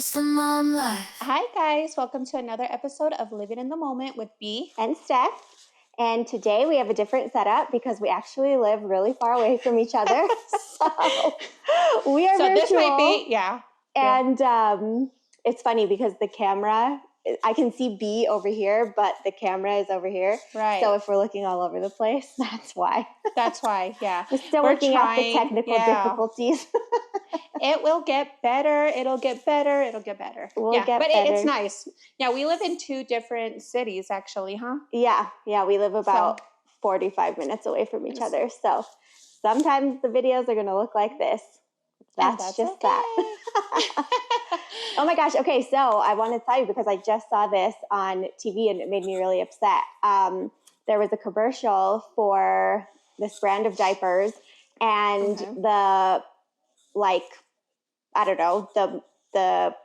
It's the mom life. Hi guys, welcome to another episode of Living in the Moment with B and Steph. And today we have a different setup because we actually live really far away from each other. So we are virtual. This might be, yeah. And it's funny because the camera, I can see B over here, but the camera is over here. Right. So if we're looking all over the place, that's why. That's why, yeah. We're still working out the technical difficulties. It will get better. It'll get better. It'll get better. We'll get better. It's nice. Yeah, we live in two different cities actually, huh? Yeah, we live about 45 minutes away from each other. So sometimes the videos are going to look like this. That's just okay. That. Oh my gosh. Okay. So I want to tell you because I just saw this on TV and it made me really upset. There was a commercial for this brand of diapers and the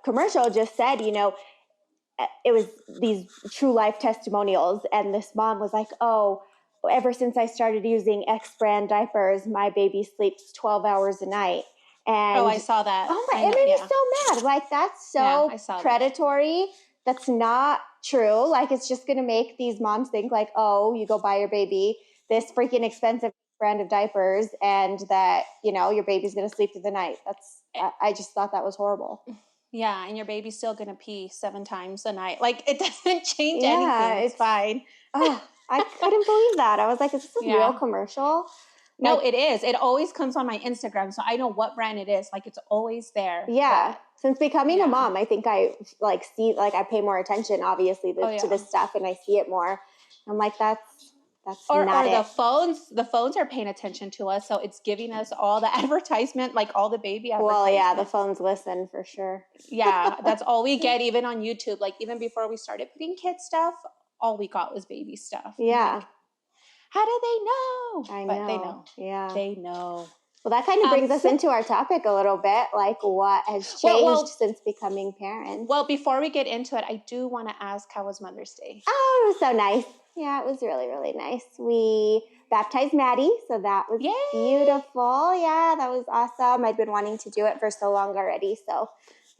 commercial just said, it was these true life testimonials. And this mom was like, oh, ever since I started using X brand diapers, my baby sleeps 12 hours a night. And I saw that. Oh my, it made me so mad. Like, that's so predatory. That's not true. Like, it's just going to make these moms think like, oh, you go buy your baby this freaking expensive brand of diapers and that, your baby's going to sleep through the night. I just thought that was horrible. Yeah. And your baby's still going to pee 7 times a night. Like, it doesn't change anything. It's fine. Oh, I couldn't believe that. I was like, is this a real commercial? No, it is. It always comes on my Instagram, so I know what brand it is. Like, it's always there. Yeah. Since becoming a mom, I think I I pay more attention, obviously, to this stuff, and I see it more. I'm like, that's not it. The phones are paying attention to us, so it's giving us all the advertisement, like all the baby advertisement. Well, yeah, the phones listen for sure. Yeah, that's all we get, even on YouTube. Like, even before we started putting kid stuff, all we got was baby stuff. Yeah. Like, how do they know? I know. But they know. Yeah. They know. Well, that kind of brings us into our topic a little bit, like what has changed since becoming parents. Well, before we get into it, I do want to ask, how was Mother's Day? Oh, it was so nice. Yeah, it was really, really nice. We baptized Maddie, so that was beautiful. Yeah, that was awesome. I'd been wanting to do it for so long already, so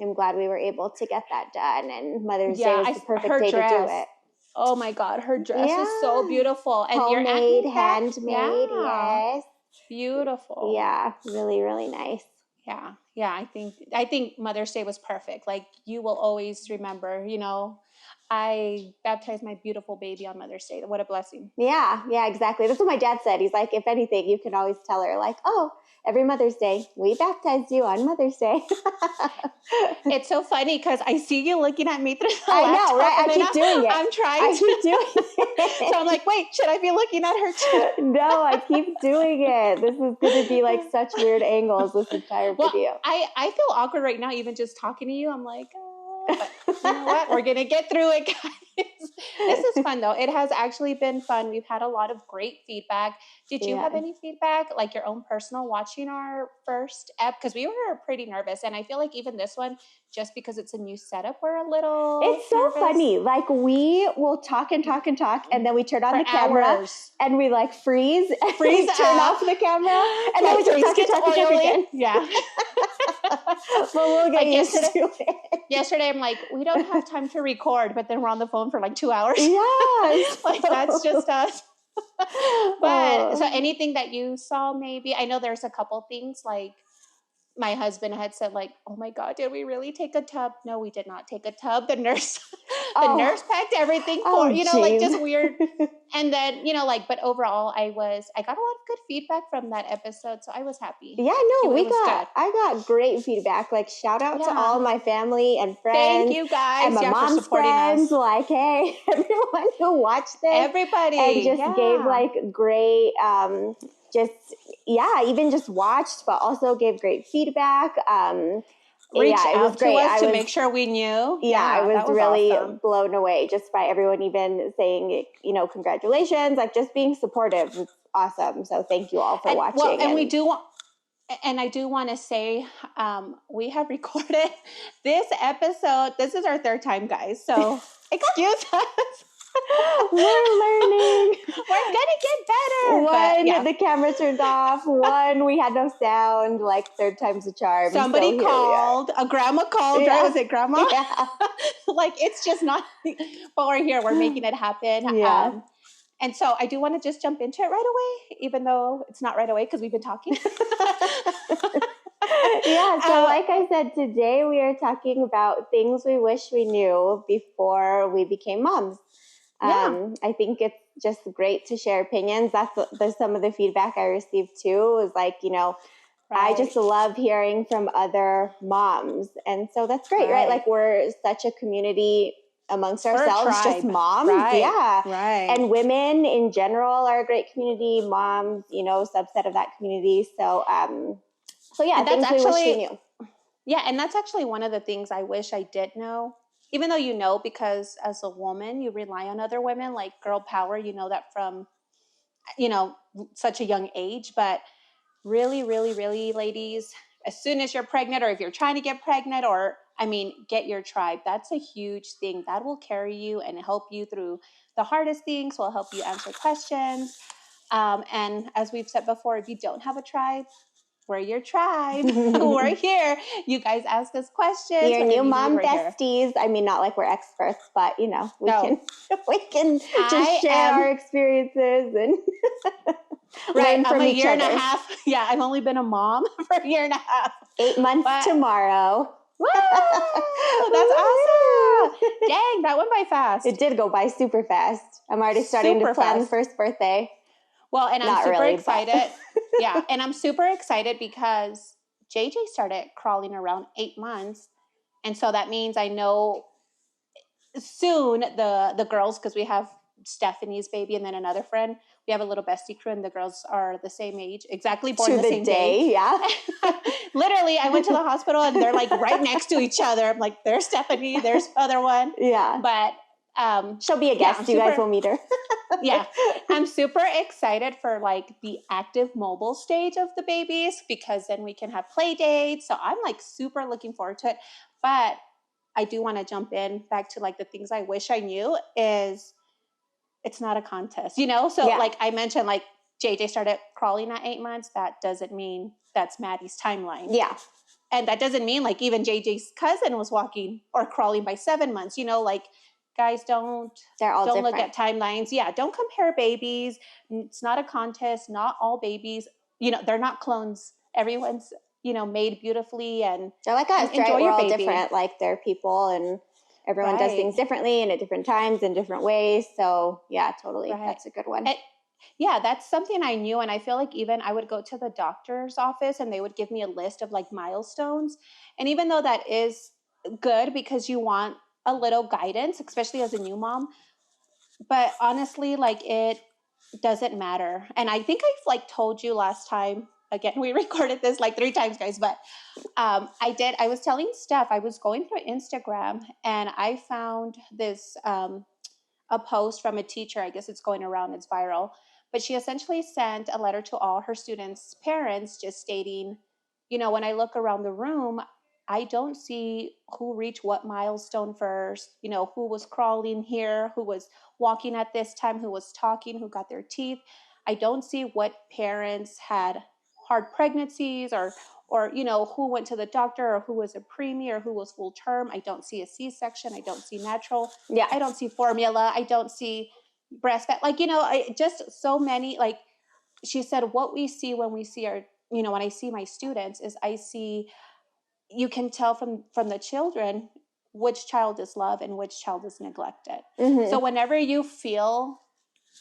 I'm glad we were able to get that done. And Mother's Day was the perfect day to do it. Oh my God, her dress is so beautiful. And homemade, handmade, yes. Beautiful. Yeah, really, really nice. Yeah. I think Mother's Day was perfect. Like, you will always remember, I baptized my beautiful baby on Mother's Day. What a blessing. Yeah, exactly. That's what my dad said. He's like, if anything, you can always tell her like, oh, every Mother's Day, we baptized you on Mother's Day. It's so funny because I see you looking at me through the laptop. I know, right? I keep doing it. I'm trying to. keep doing it. So I'm like, wait, should I be looking at her too? No, I keep doing it. This is going to be like such weird angles this entire video. I feel awkward right now, even just talking to you. I'm like, but you know what? We're going to get through it, guys. This is fun, though. It has actually been fun. We've had a lot of great feedback. Did you have any feedback, like your own personal, watching our first ep? Because we were pretty nervous. And I feel like even this one, just because it's a new setup, we're a little It's so nervous. Funny. Like, we will talk and talk and talk, and then we turn on the camera, and we like freeze we turn off the camera, and then we just talk again. Yeah. But we'll get used to it. Yesterday, I'm like, we don't have time to record, but then we're on the phone for like 2 hours. Yes. Like, that's just us. But so anything that you saw, maybe, I know there's a couple things, like my husband had said, like, oh my God, did we really take a tub? No, we did not take a tub. The nurse packed everything for, like, just weird. And then, but overall I got a lot of good feedback from that episode. So I was happy. Yeah, no, I got great feedback. Like, shout out to all my family and friends. Thank you guys. And my mom's friends. Us. Like, hey, everyone who watched this. Everybody. And just gave like great, even just watched, but also gave great feedback. Reached out to us to make sure we knew. Yeah, I was really blown away just by everyone even saying, congratulations, like just being supportive. It's awesome. So thank you all for watching. Well, and I do want to say, we have recorded this episode. This is our 3rd time, guys. So excuse us. We're learning. We're gonna get better. One, the camera turned off. One, we had no sound. Like third time's a charm. Somebody called. A grandma called, yeah. right? Was it grandma? Yeah. Like, it's just not, but we're here. We're making it happen. Yeah. And so I do want to just jump into it right away, even though it's not right away because we've been talking. Yeah, so like I said, today we are talking about things we wish we knew before we became moms. I think it's just great to share opinions. There's some of the feedback I received too, is like, I just love hearing from other moms. And so that's great, right? Like we're such a community amongst ourselves, just moms. Yeah. Right. And women in general are a great community, moms, subset of that community. So, yeah, and things we wish we knew. Yeah, and that's actually one of the things I wish I did know. Even though because as a woman, you rely on other women, like girl power, that from, such a young age. But really, really, really, ladies, as soon as you're pregnant, or if you're trying to get pregnant, get your tribe. That's a huge thing. That will carry you and help you through the hardest things, will help you answer questions. And as we've said before, if you don't have a tribe, we're your tribe. We're here. You guys ask us questions. Your new mom besties. I mean, not like we're experts, but we can just share our experiences and learn from each other. I'm a year and a half. Yeah, I've only been a mom for a year and a half. 8 months tomorrow. Woo! That's awesome. Dang, that went by fast. It did go by super fast. I'm already starting to plan the first birthday. Well, and I'm super excited. Yeah, and I'm super excited because JJ started crawling around 8 months. And so that means I know soon the girls, because we have Stephanie's baby and then another friend. We have a little bestie crew, and the girls are the same age, exactly born the same day. Yeah. Literally, I went to the hospital and they're like right next to each other. I'm like, there's Stephanie, there's the other one. Yeah. But she'll be a guest. You guys will meet her. Yeah. I'm super excited for like the active mobile stage of the babies, because then we can have play dates. So I'm like super looking forward to it. But I do want to jump in back to like the things I wish I knew is it's not a contest, So like I mentioned, like JJ started crawling at 8 months. That doesn't mean that's Maddie's timeline. Yeah. And that doesn't mean like even JJ's cousin was walking or crawling by 7 months, like guys don't look at timelines. Yeah. Don't compare babies. It's not a contest. Not all babies, they're not clones. Everyone's, made beautifully, and they're like us, right? We're all different. Like they're people, and everyone does things differently and at different times in different ways. So yeah, totally. Right. That's a good one. Yeah, that's something I knew. And I feel like even I would go to the doctor's office and they would give me a list of like milestones. And even though that is good because you want a little guidance, especially as a new mom, but honestly, like it doesn't matter. And I think I've like told you last time, again, we recorded this like 3 times, guys, but I was telling Steph, I was going through Instagram and I found this, a post from a teacher. I guess it's going around, it's viral, but she essentially sent a letter to all her students' parents just stating, when I look around the room, I don't see who reached what milestone first, who was crawling here, who was walking at this time, who was talking, who got their teeth. I don't see what parents had hard pregnancies or who went to the doctor or who was a preemie or who was full term. I don't see a C-section. I don't see natural. Yeah. I don't see formula. I don't see breastfed. Like, just so many, like she said, what we see when we see our, when I see my students is I see, you can tell from the children which child is loved and which child is neglected. Mm-hmm. So whenever you feel,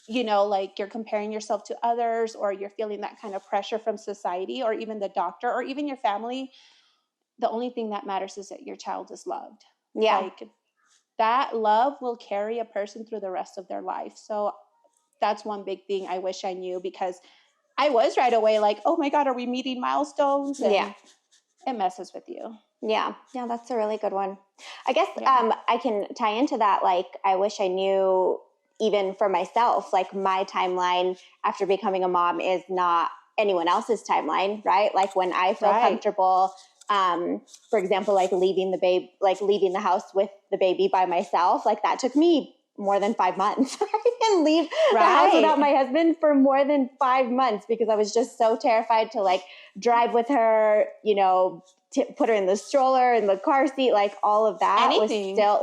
like you're comparing yourself to others, or you're feeling that kind of pressure from society or even the doctor or even your family, the only thing that matters is that your child is loved. Yeah. Like that love will carry a person through the rest of their life. So that's one big thing I wish I knew, because I was right away like, oh my God, are we meeting milestones? And yeah. It messes with you. Yeah. Yeah. That's a really good one. I guess I can tie into that. Like, I wish I knew, even for myself, like my timeline after becoming a mom is not anyone else's timeline, right? Like when I feel comfortable, for example, like leaving the house with the baby by myself, like that took me more than 5 months. I didn't leave the house without my husband for more than 5 months because I was just so terrified to like drive with her, you know, put her in the stroller, in the car seat, like all of that was still,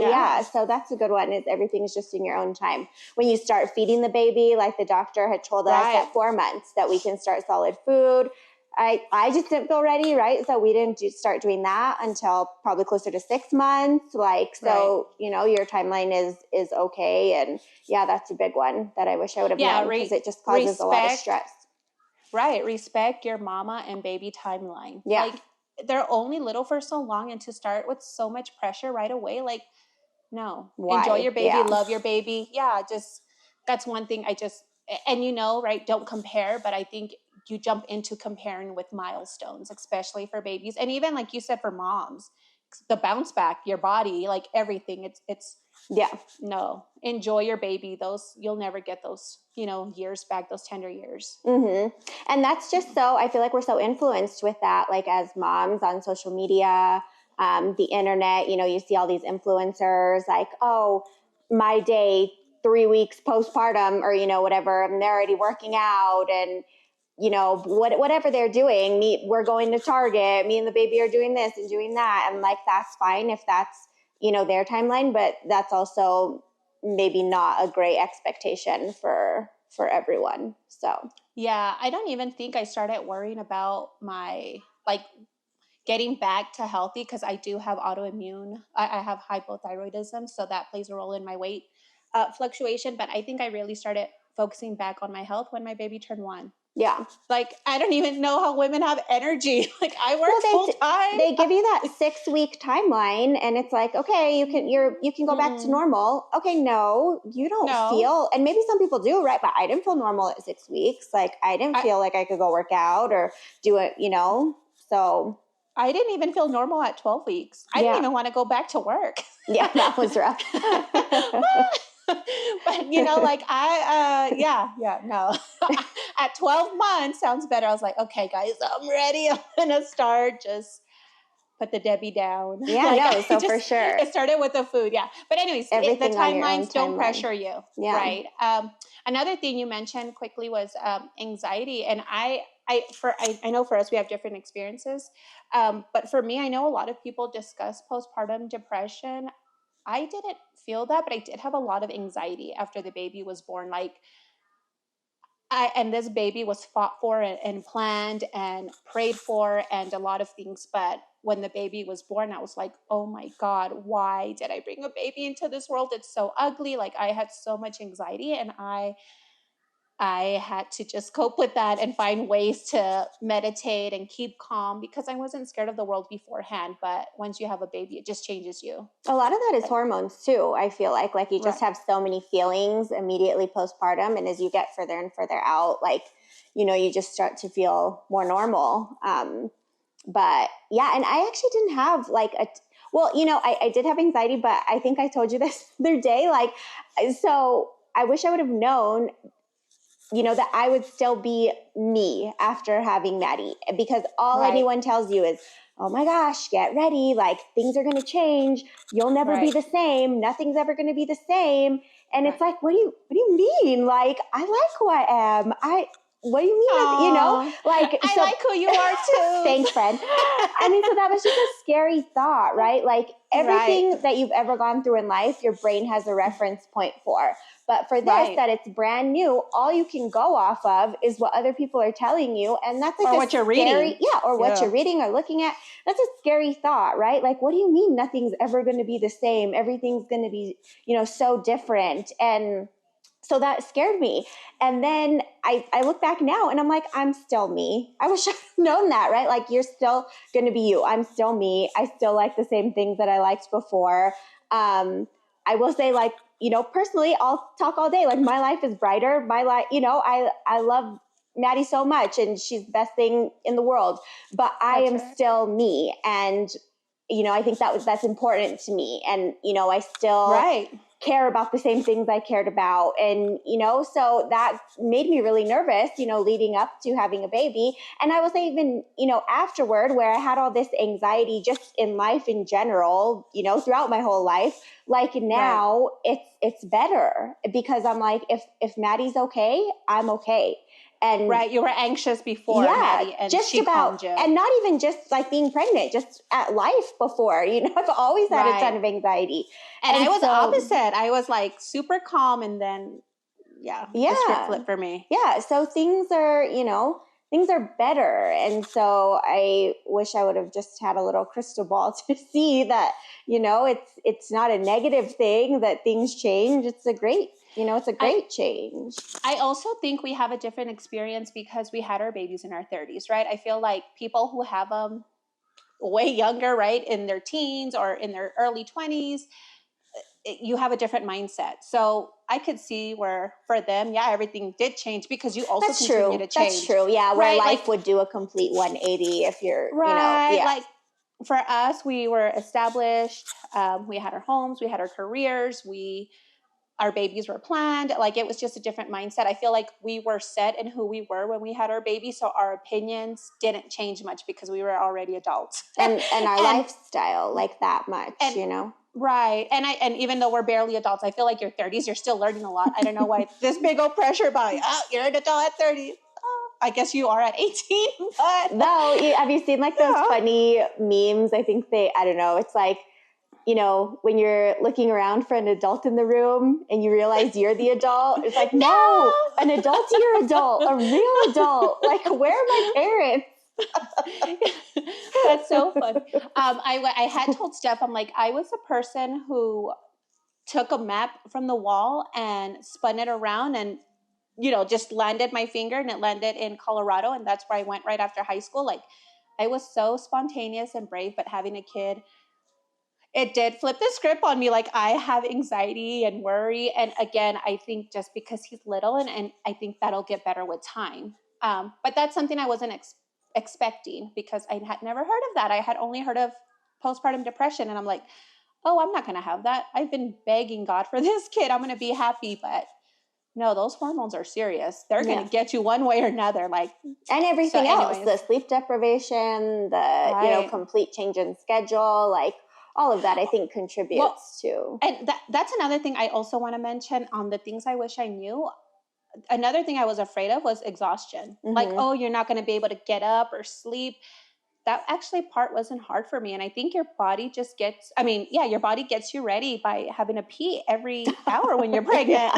So that's a good one, is everything's just in your own time. When you start feeding the baby, like the doctor had told us at 4 months that we can start solid food. I just didn't feel ready, right? So we didn't start doing that until probably closer to 6 months. Like, so, you know, your timeline is okay. And yeah, that's a big one that I wish I would have known, because it just causes a lot of stress. Right. Respect your mama and baby timeline. Yeah. Like, they're only little for so long, and to start with so much pressure right away, like, no. Why? Enjoy your baby, love your baby. Yeah, just, that's one thing and you know, right, don't compare, but I think you jump into comparing with milestones, especially for babies. And even like you said, for moms, the bounce back, your body, like everything, it's no, enjoy your baby. Those, you'll never get those, you know, years back, those tender years. Mm-hmm. And that's just so, I feel like we're so influenced with that, like as moms on social media, the internet, you know, you see all these influencers like, oh, my day 3 weeks postpartum, or, you know, whatever, and they're already working out, and, you know, whatever they're doing, we're going to Target, me and the baby are doing this and doing that. And like, that's fine if that's, you know, their timeline, but that's also maybe not a great expectation for everyone. So yeah, I don't even think I started worrying about my, like, getting back to healthy, because I do have autoimmune. I have hypothyroidism, so that plays a role in my weight fluctuation. But I think I really started focusing back on my health when my baby turned 1. Yeah. Like, I don't even know how women have energy. Like, I work full time. They give you that 6-week timeline, and it's like, okay, you can go back to normal. Okay, no, you don't feel, and maybe some people do, right? But I didn't feel normal at 6 weeks. Like, I didn't feel like I could go work out or do it, you know? So I didn't even feel normal at 12 weeks. I didn't even want to go back to work. Yeah, that was rough. But, you know, like no. At 12 months, sounds better. I was like, okay, guys, I'm ready. I'm going to start. Just put the Debbie down. Yeah, like, no, so for sure. It started with the food, yeah. But anyways, the timelines don't pressure you, right? Another thing you mentioned quickly was anxiety. And I know for us, we have different experiences. But for me, I know a lot of people discuss postpartum depression. I didn't feel that, but I did have a lot of anxiety after the baby was born. Like, and this baby was fought for and planned and prayed for and a lot of things. But when the baby was born, I was like, oh my God, why did I bring a baby into this world? It's so ugly. Like, I had so much anxiety, and I had to just cope with that and find ways to meditate and keep calm, because I wasn't scared of the world beforehand. But once you have a baby, it just changes you. A lot of that is hormones too. I feel like you just have so many feelings immediately postpartum. And as you get further and further out, like, you know, you just start to feel more normal. But yeah, and I actually didn't have like well, you know, I did have anxiety, but I think I told you this the other day, like, so I wish I would have known, you know, that I would still be me after having Maddie, because all anyone tells you is, oh my gosh, get ready. Like, things are going to change. You'll never be the same. Nothing's ever going to be the same. And it's like, what do you mean? Like, I like who I am. What do you mean? You know, like, I like who you are too. Thanks, friend. I mean, so that was just a scary thought, right? Like, everything that you've ever gone through in life, your brain has a reference point for. But for this, that it's brand new, all you can go off of is what other people are telling you. And that's like what you're reading. Yeah, or what you're reading or looking at. That's a scary thought, right? Like, what do you mean nothing's ever going to be the same? Everything's going to be, you know, so different. And so that scared me. And then I look back now and I'm like, I'm still me. I wish I'd known that, right? Like, you're still going to be you. I'm still me. I still like the same things that I liked before. I will say, like, you know, personally, I'll talk all day. Like, my life is brighter. My life, you know, I love Maddie so much, and she's the best thing in the world. But I am still me. And, I think that's important to me. And, I still care about the same things I cared about. And, so that made me really nervous, leading up to having a baby. And I will say even, afterward, where I had all this anxiety just in life in general, throughout my whole life, like now it's better because I'm like, if Maddie's okay, I'm okay. And you were anxious before, Maddie, and just she calmed you. And not even just like being pregnant, just at life before, I've always had a ton of anxiety. And I was opposite. I was like super calm, and then the script flipped for me. Yeah. So things are better. And so I wish I would have just had a little crystal ball to see that, it's not a negative thing that things change. It's a great change. I also think we have a different experience because we had our babies in our 30s, right? I feel like people who have them way younger, right, in their teens or in their early 20s, you have a different mindset. So I could see where for them, everything did change because you also continue to change. That's true. Yeah, where life would do a complete 180 if you're, Like for us, we were established. We had our homes, we had our careers, our babies were planned. Like it was just a different mindset. I feel like we were set in who we were when we had our baby. So our opinions didn't change much because we were already adults. and our lifestyle like that much, Right. And even though we're barely adults, I feel like your 30s, you're still learning a lot. I don't know why this big old pressure about, you're an adult at 30. I guess you are at 18. But no, have you seen like those funny memes? I think I don't know. It's like, when you're looking around for an adult in the room and you realize you're the adult, it's like, no, an adult's your adult, a real adult. Like, where are my parents? That's so fun. I had told Steph, I'm like, I was a person who took a map from the wall and spun it around and, just landed my finger and it landed in Colorado. And that's where I went right after high school. Like I was so spontaneous and brave, but having a kid, it did flip the script on me. Like I have anxiety and worry. And again, I think just because he's little and I think that'll get better with time. But that's something I wasn't expecting because I had never heard of that. I had only heard of postpartum depression. And I'm like, oh, I'm not going to have that. I've been begging God for this kid. I'm going to be happy. But no, those hormones are serious. They're going to get you one way or another. And everything else, the sleep deprivation, the, complete change in schedule, like all of that, I think contributes to. And that's another thing I also want to mention on the things I wish I knew. Another thing I was afraid of was exhaustion. Mm-hmm. Like, oh, you're not going to be able to get up or sleep. That actually part wasn't hard for me. And I think your body just your body gets you ready by having a pee every hour when you're pregnant.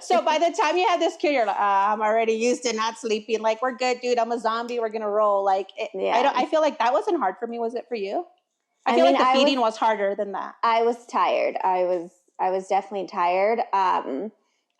So by the time you have this kid, you're like, I'm already used to not sleeping. Like, we're good, dude. I'm a zombie. We're going to roll. Like, I feel like that wasn't hard for me. Was it for you? I feel like the feeding was harder than that. I was tired. I was definitely tired. I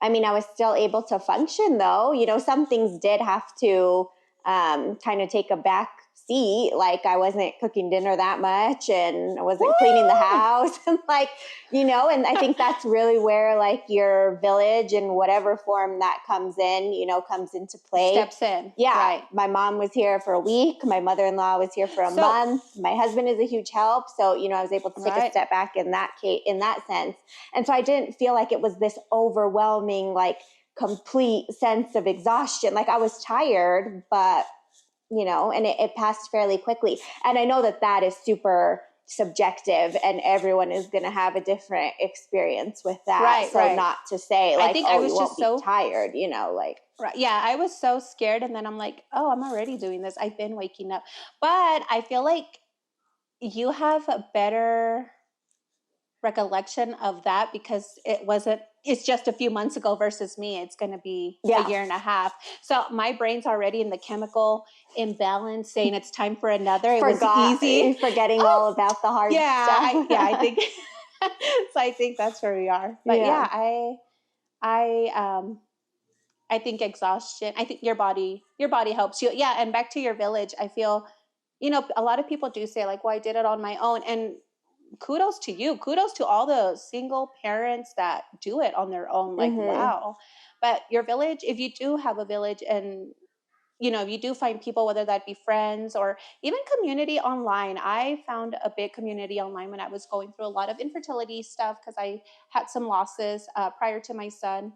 was still able to function though. Some things did have to kind of take a back seat. Like I wasn't cooking dinner that much and I wasn't cleaning the house and and I think that's really where like your village in whatever form that comes in, comes into play. Steps in. Yeah. Right. My mom was here for a week. My mother-in-law was here for a month. My husband is a huge help. So, I was able to take a step back in that case, in that sense. And so I didn't feel like it was this overwhelming, like complete sense of exhaustion. Like I was tired, but and it passed fairly quickly. And I know that is super subjective and everyone is going to have a different experience with that. Not to say like, I think I was just so tired, Right. Yeah, I was so scared. And then I'm like, oh, I'm already doing this. I've been waking up. But I feel like you have a better recollection of that because it's just a few months ago versus me. It's going to be a year and a half. So my brain's already in the chemical imbalance saying it's time for another. It was easy. Forgetting all about the hard stuff. I think, so I think that's where we are. But I think exhaustion, I think your body helps you. Yeah. And back to your village, I feel, a lot of people do say like, well, I did it on my own. And kudos to you. Kudos to all the single parents that do it on their own. Like, wow. But your village, if you do have a village and if you do find people, whether that be friends or even community online. I found a big community online when I was going through a lot of infertility stuff because I had some losses prior to my son,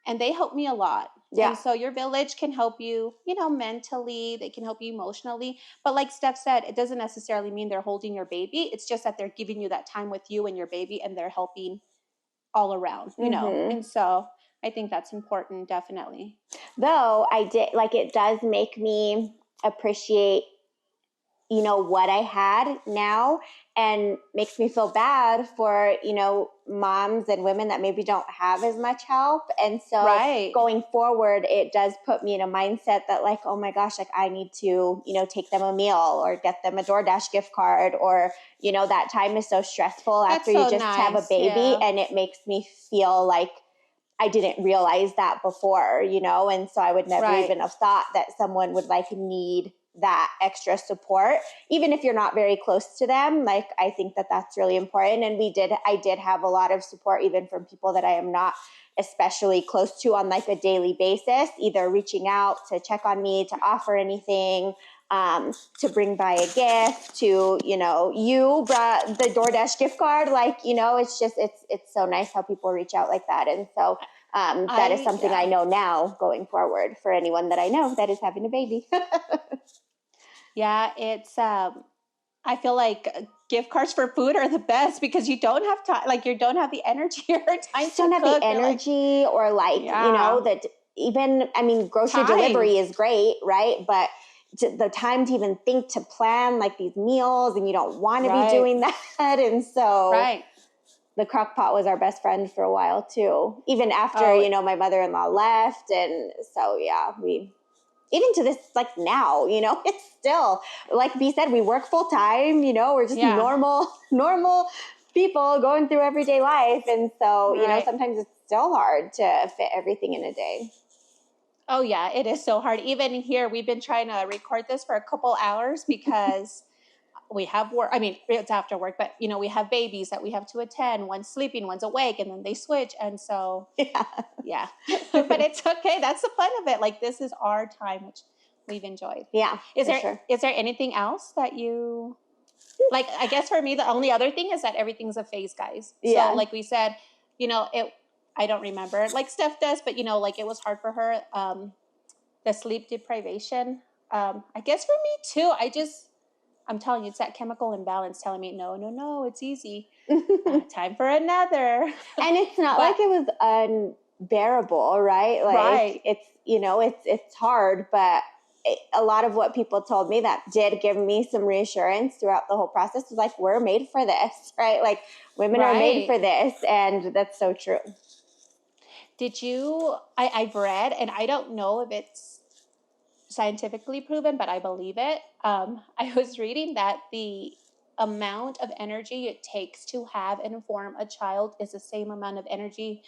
and they helped me a lot. Yeah. And so your village can help you, mentally, they can help you emotionally. But like Steph said, it doesn't necessarily mean they're holding your baby. It's just that they're giving you that time with you and your baby, and they're helping all around, And so I think that's important, definitely. Though it does make me appreciate, what I had now, and makes me feel bad for, moms and women that maybe don't have as much help. And so going forward, it does put me in a mindset that like, oh my gosh, like I need to, take them a meal or get them a DoorDash gift card, or, that time is so stressful after you just have a baby. And it makes me feel like I didn't realize that before, and so I would never even have thought that someone would like need that extra support, even if you're not very close to them. Like, I think that that's really important. And I did have a lot of support, even from people that I am not especially close to on like a daily basis, either reaching out to check on me, to offer anything, to bring by a gift, to, you brought the DoorDash gift card. Like, it's just, it's so nice how people reach out like that. And so that is something I know now going forward for anyone that I know that is having a baby. Yeah, it's, I feel like gift cards for food are the best because you don't have time, like you don't have the energy or time to don't have cook. The energy or like, that even, I mean, grocery delivery is great, right? But the time to even think to plan like these meals, and you don't want to be doing that. And so the crock pot was our best friend for a while too, even after, my mother-in-law left. And so, even to this, like now, it's still, like B said, we work full time, we're just normal people going through everyday life. And so, sometimes it's still hard to fit everything in a day. Oh yeah, it is so hard. Even here, we've been trying to record this for a couple hours because we have work. I mean, it's after work, but we have babies that we have to attend. One's sleeping, one's awake, and then they switch. And so, yeah. But it's okay. That's the fun of it. Like, this is our time, which we've enjoyed. Yeah. Is there anything else that you like? I guess for me, the only other thing is that everything's a phase, guys. Yeah. So, like we said, I don't remember like Steph does, but like it was hard for her. The sleep deprivation. I guess for me too. I'm telling you, it's that chemical imbalance telling me, no, it's easy. Time for another. And it's not like it was unbearable, right? Like it's hard, but a lot of what people told me that did give me some reassurance throughout the whole process was like, we're made for this, right? Like women are made for this. And that's so true. I've read, and I don't know if it's scientifically proven, but I believe it. I was reading that the amount of energy it takes to have and form a child is the same amount of energy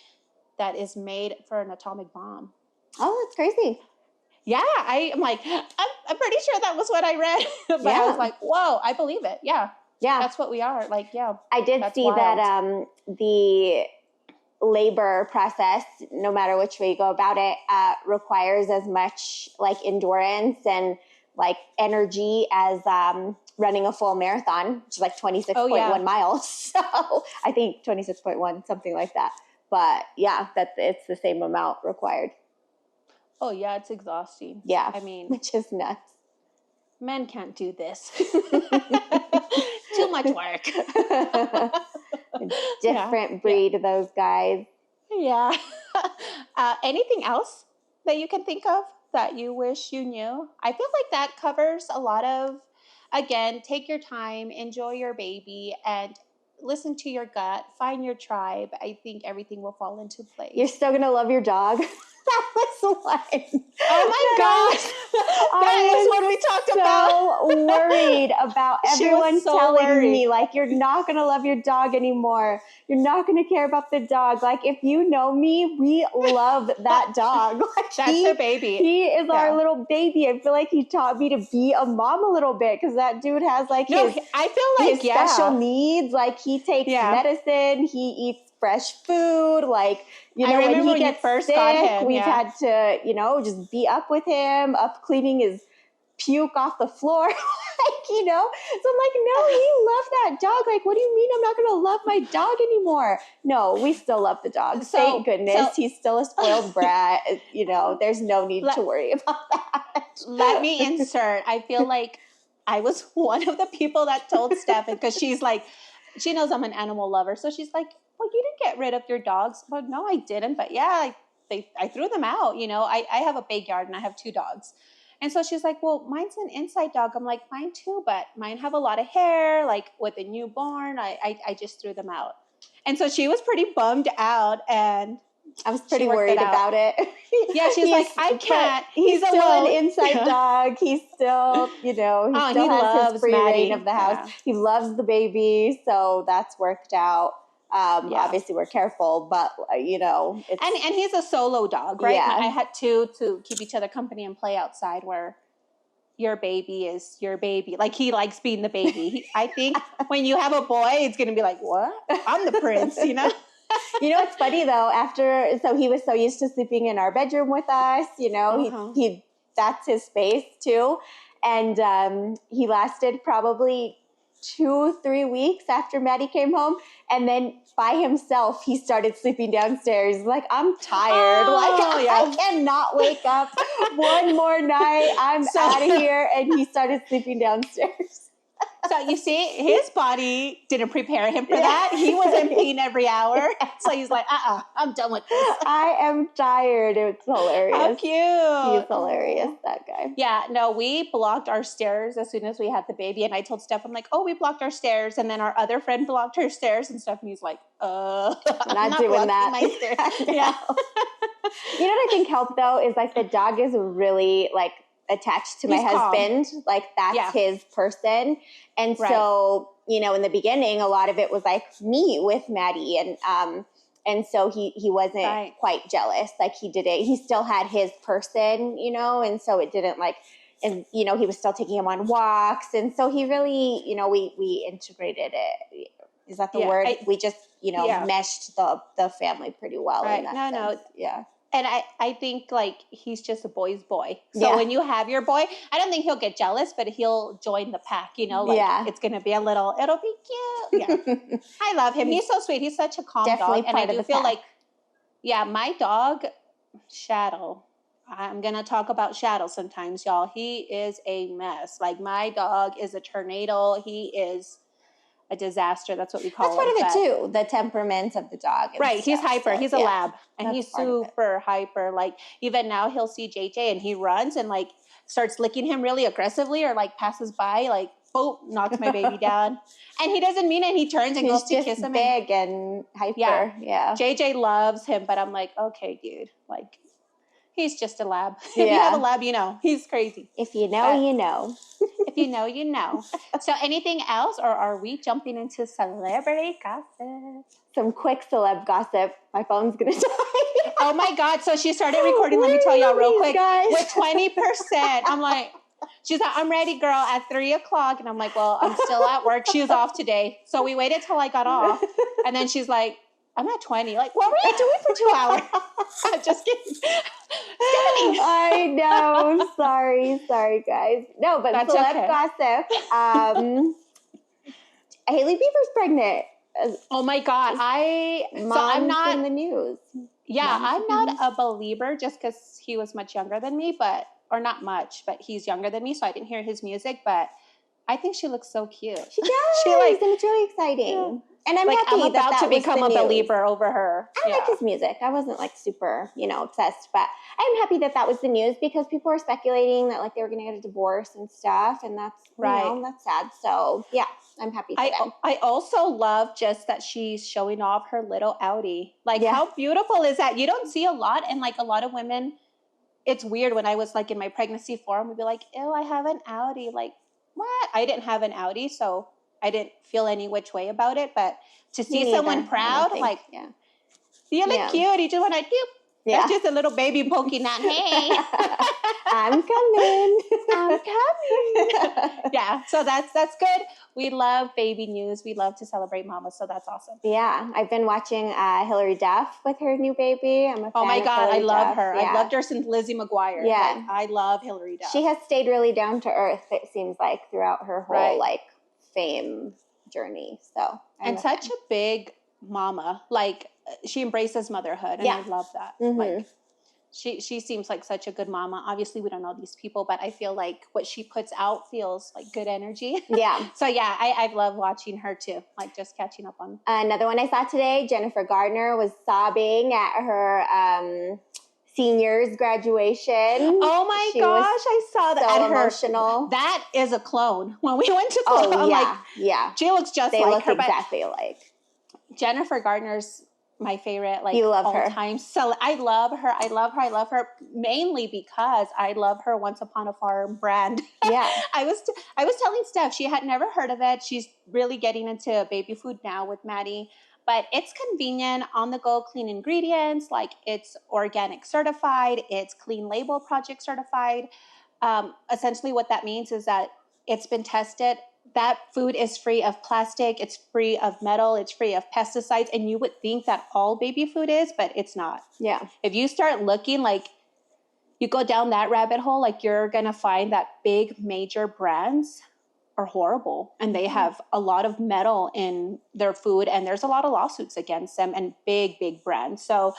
that is made for an atomic bomb. Oh, that's crazy. Yeah, I'm like, I'm pretty sure that was what I read. But I was like, whoa, I believe it. Yeah. Yeah. That's what we are. Like, yeah. I did see wild. That the labor process, no matter which way you go about it, requires as much like endurance and like energy as running a full marathon, which is like 26.1 miles. So I think 26.1, something like that. But yeah, it's the same amount required. Oh yeah, it's exhausting. Yeah, I mean, which is nuts. Men can't do this. Too much work. Different breed, those guys. Yeah. Anything else that you can think of that you wish you knew? I feel like that covers a lot of, again, take your time, enjoy your baby, and listen to your gut, find your tribe. I think everything will fall into place. You're still going to love your dog. That was the one. Oh my gosh. That is what we talked about. So worried about everyone telling me, like, you're not going to love your dog anymore. You're not going to care about the dog. Like, if you know me, we love that dog. Like, that's her baby. He is our little baby. I feel like he taught me to be a mom a little bit because that dude has, like, his special needs. Like, he takes medicine. He eats fresh food. Like, you know, I remember when he when you gets first sick, got him, we've yeah. had to, you know, just be up with him, up cleaning his puke off the floor. Like, you know, so I'm like, no, he loved that dog. Like, what do you mean I'm not going to love my dog anymore? No, we still love the dog. Thank goodness. He's still a spoiled brat. You know, there's no need to worry about that. Let me insert. I feel like I was one of the people that told Steph, because she's like, she knows I'm an animal lover. So she's like, well, you didn't get rid of your dogs. But no, I didn't. But yeah, I threw them out. You know, I have a big yard and I have 2 dogs. And so she's like, well, mine's an inside dog. I'm like, mine too, but mine have a lot of hair. Like with a newborn, I just threw them out. And so she was pretty bummed out, and I was pretty worried about it. Yeah, she's like, I can't. He's still an inside dog. He's still, you know, he still has his free reign of the house. Yeah. He loves the baby, so that's worked out. Obviously, we're careful, but you know, it's, and he's a solo dog, right? Yeah. I had 2 to keep each other company and play outside, where your baby is your baby. Like, he likes being the baby. I think when you have a boy, it's going to be like, what? I'm the prince, you know? You know, it's funny though, so he was so used to sleeping in our bedroom with us, you know, he that's his space too. And he lasted probably 2-3 weeks after Maddie came home. And then by himself, he started sleeping downstairs. Like, I'm tired. I cannot wake up one more night. I'm out of here. And he started sleeping downstairs. So you see, his body didn't prepare him for that. He was in pain every hour. So he's like, I'm done with this. I am tired. It's hilarious. How cute. He's hilarious, that guy. Yeah, no, we blocked our stairs as soon as we had the baby. And I told Steph, I'm like, oh, we blocked our stairs. And then our other friend blocked her stairs. And Stephanie's like, I'm not doing that. My stairs. Yeah. You know what I think helped though is like the dog is really like attached to my husband. Calm. Like that's his person. And so, you know, in the beginning, a lot of it was like me with Maddie, and so he wasn't quite jealous. Like he still had his person, you know, and so it didn't like, and, you know, he was still taking him on walks. And so he really, you know, we integrated it. Is that the word? We just, you know, meshed the family pretty well. Right. In that sense. Yeah. And I think, like, he's just a boy's boy. So when you have your boy, I don't think he'll get jealous, but he'll join the pack, you know? Like, it's going to be it'll be cute. Yeah. I love him. He's so sweet. He's such a calm dog. And I do feel like, my dog, Shadow, I'm going to talk about Shadow sometimes, y'all. He is a mess. Like, my dog is a tornado. He is a disaster. That's what we call it. That's part of it too. The temperament of the dog. Right. He's hyper. He's a lab. And he's super hyper. Like, even now he'll see JJ and he runs and like starts licking him really aggressively, or like passes by, like, boom, knocks my baby down. And he doesn't mean it. He turns and goes to kiss him. Big and hyper. Yeah. JJ loves him, but I'm like, okay, dude, like, he's just a lab. If you have a lab, you know. He's crazy. If you know, you know. If you know, you know. So anything else, or are we jumping into celebrity gossip? Some quick celeb gossip. My phone's going to die. Oh, my God. So she started recording. Let me tell y'all real quick. Guys. With 20%. I'm like, she's like, I'm ready, girl, at 3:00. And I'm like, well, I'm still at work. She was off today. So we waited till I got off. And then she's like, I'm at 20. Like, what were you doing for 2 hours? I'm just kidding. I know. Sorry, guys. No, but that's celeb gossip. Hailey Bieber's pregnant. Oh my God. I'm not in the news. Yeah, I'm not a believer just because he was much younger than me, or not much, but he's younger than me, so I didn't hear his music, but I think she looks so cute. She does, and it's really exciting. Yeah. And I'm happy I'm about to become a believer over her. I like his music. I wasn't like super, obsessed, but I'm happy that was the news because people were speculating that like they were going to get a divorce and stuff, and that's that's sad. So yeah, I'm happy for them. I also love just that she's showing off her little Audi. Like how beautiful is that? You don't see a lot, and like a lot of women, it's weird when I was like in my pregnancy forum, we'd be like, ew, I have an Audi. Like what? I didn't have an Audi, so I didn't feel any which way about it, but to see someone proud, you look cute. You just want to Yeah. That's just a little baby poking out. Hey, I'm coming. I'm coming. Yeah, so that's good. We love baby news. We love to celebrate mamas, so that's awesome. Yeah, I've been watching Hillary Duff with her new baby. I'm a fan Oh my of God, Hillary I love Duff. her. Yeah. I've loved her since Lizzie McGuire. Yeah. Like, I love Hillary Duff. She has stayed really down to earth, it seems like, throughout her whole like fame journey. So and such a big mama. Like, she embraces motherhood, and I love that. Mm-hmm. Like, she seems like such a good mama. Obviously, we don't know these people, but I feel like what she puts out feels like good energy. Yeah. So yeah, I love watching her too. Like, just catching up on. Another one I saw today, Jennifer Gardner was sobbing at her seniors graduation. Oh my gosh, I saw that. So at her, emotional. That is a clone. When we went to clone, oh I'm yeah, like, yeah, she looks just they like look her. exactly alike. Jennifer Gardner's my favorite, like, you love all her. time. So I love her. I love her mainly because I love her Once Upon a Farm brand. Yeah. I was telling Steph, she had never heard of it. She's really getting into baby food now with Maddie. But it's convenient, on the go, clean ingredients. Like, it's organic certified, it's clean label project certified. Essentially, what that means is that it's been tested. That food is free of plastic, it's free of metal, it's free of pesticides. And you would think that all baby food is, but it's not. Yeah. If you start looking, like, you go down that rabbit hole, like, you're going to find that big major brands are horrible, and they have a lot of metal in their food, and there's a lot of lawsuits against them, and big brands. So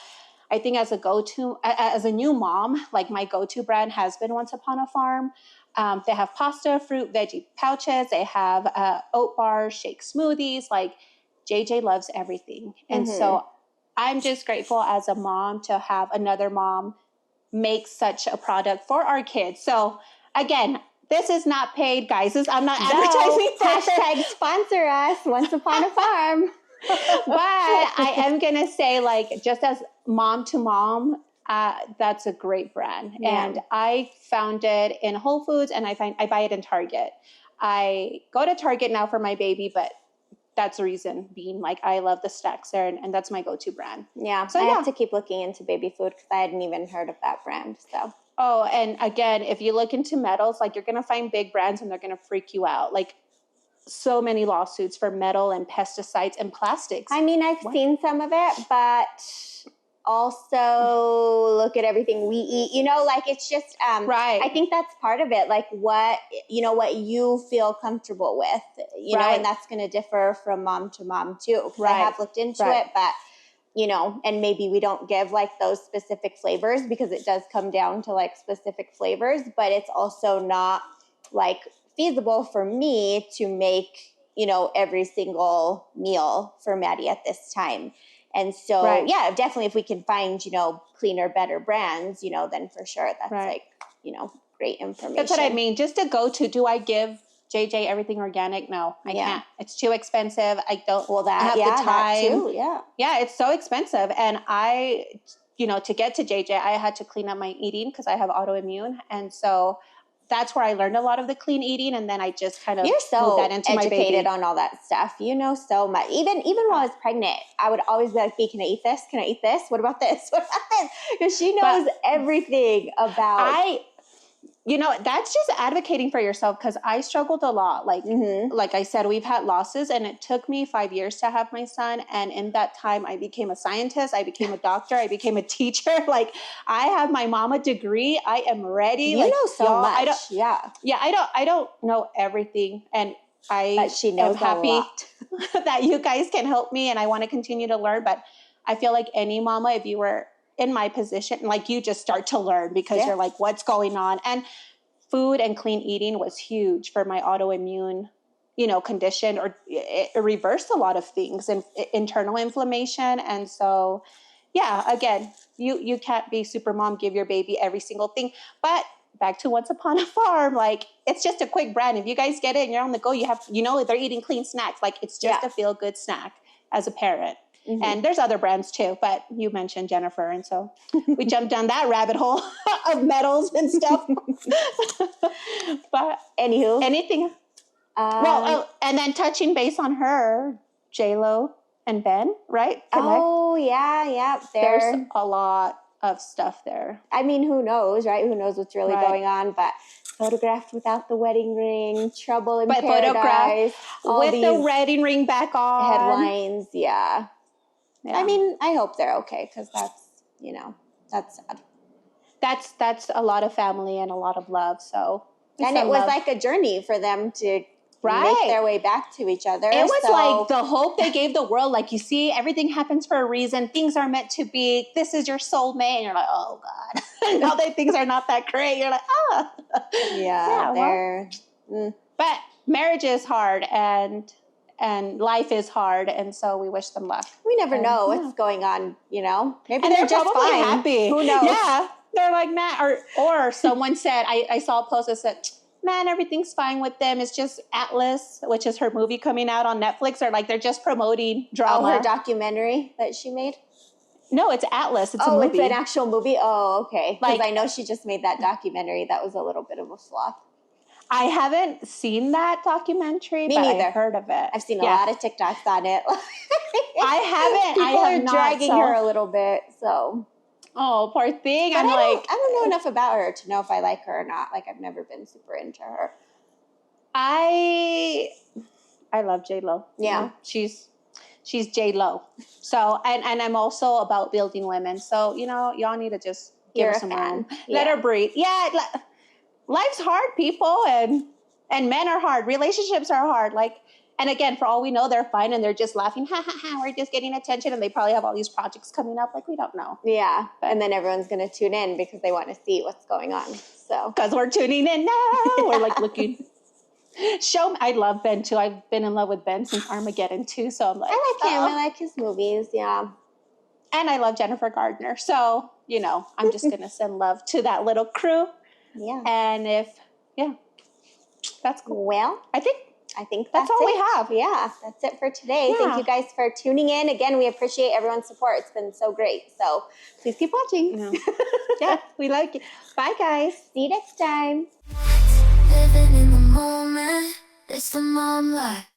I think as a new mom, like, my go-to brand has been Once Upon a Farm. They have pasta, fruit, veggie pouches. They have oat bars, shake smoothies. Like, JJ loves everything. And so I'm just grateful as a mom to have another mom make such a product for our kids. So again, this is not paid, guys. I'm not advertising. Hashtag sponsor us, Once Upon a Farm. But I am going to say, like, just as mom to mom, that's a great brand. Yeah. And I found it in Whole Foods, and I buy it in Target. I go to Target now for my baby, but that's the reason being, like, I love the snacks there, and that's my go-to brand. Yeah. So I have to keep looking into baby food because I hadn't even heard of that brand. So. Oh, and again, if you look into metals, like, you're going to find big brands, and they're going to freak you out. Like, so many lawsuits for metal and pesticides and plastics. I mean, I've seen some of it, but also look at everything we eat, like, it's just, right. I think that's part of it. Like, what you feel comfortable with, and that's going to differ from mom to mom too. Right. I have looked into it, but and maybe we don't give, like, those specific flavors because it does come down to, like, specific flavors, but it's also not, like, feasible for me to make, every single meal for Maddie at this time. And so, yeah, definitely if we can find, cleaner, better brands, then for sure that's like, great information. That's what I mean. Just to go to, do I give JJ everything organic? No, I can't. It's too expensive. I don't have the time. That too, yeah, it's so expensive. And I, to get to JJ, I had to clean up my eating because I have autoimmune. And so that's where I learned a lot of the clean eating, and then I just kind of moved that into my baby. Educated on all that stuff. You know so much. Even while I was pregnant, I would always be like, "Hey, can I eat this? Can I eat this? What about this? What about this?" Because she knows everything about. That's just advocating for yourself, because I struggled a lot. Like, like I said, we've had losses, and it took me 5 years to have my son. And in that time, I became a scientist. I became a doctor. I became a teacher. Like, I have my mama degree. I am ready. You know so much. I don't know everything. And she knows am happy that you guys can help me. And I want to continue to learn. But I feel like any mama, if you were in my position, like, you just start to learn because you're like, what's going on? And food and clean eating was huge for my autoimmune, condition, or it reversed a lot of things and internal inflammation. And so, again, you can't be super mom, give your baby every single thing. But back to Once Upon a Farm, like, it's just a quick brand. If you guys get it and you're on the go, you have, they're eating clean snacks. Like, it's just a feel good snack as a parent. And there's other brands too, but you mentioned Jennifer. And so we jumped down that rabbit hole of metals and stuff. But anywho, anything. And then touching base on her, J-Lo and Ben, right? Yeah. There's a lot of stuff there. I mean, who knows, right? Who knows what's really going on? But photographed without the wedding ring, trouble in paradise, all with these the wedding ring back on. Headlines, yeah. I mean, I hope they're okay because that's, you know, that's sad. That's a lot of family and a lot of love. So, and it was like a journey for them to make their way back to each other. It was like the hope they gave the world. Like, you see, everything happens for a reason. Things are meant to be. This is your soulmate. And you're like, oh God. Now that things are not that great, you're like, oh. Yeah, But marriage is hard and life is hard, and so we wish them luck. We never know what's going on, you know. Maybe and they're just probably fine. Happy. Who knows? Yeah, they're like, man, or someone said, I saw a post that said, man, everything's fine with them. It's just Atlas, which is her movie coming out on Netflix, or like they're just promoting drama. Oh, her documentary that she made? No, it's Atlas. It's a movie. It's an actual movie? Oh, okay. Because I know she just made that documentary. That was a little bit of a flop. I haven't seen that documentary, Me neither. I've heard of it. I've seen a lot of TikToks on it. I haven't. People are dragging her a little bit, so. Oh, poor thing. But I don't know enough about her to know if I like her or not. Like, I've never been super into her. I love J-Lo. Yeah. You know, she's J-Lo. So, and I'm also about building women. So, you know, y'all need to just give her some room. Let her breathe. Yeah. Life's hard, people, and men are hard. Relationships are hard. Like, and again, for all we know, they're fine and they're just laughing. Ha ha ha. We're just getting attention, and they probably have all these projects coming up. Like, we don't know. Yeah, and then everyone's gonna tune in because they want to see what's going on. So, because we're tuning in now, we're like looking. I love Ben too. I've been in love with Ben since Armageddon too. So I'm like, I like him. I like his movies. Yeah, and I love Jennifer Gardner. So, you know, I'm just gonna send love to that little crew. Yeah. And that's cool. Well, I think that's all it. we have. Yeah, that's it for today. Yeah. Thank you guys for tuning in. Again, we appreciate everyone's support. It's been so great. So please keep watching. Yeah, we like it. Bye, guys. See you next time. Living in the moment, it's the mom life.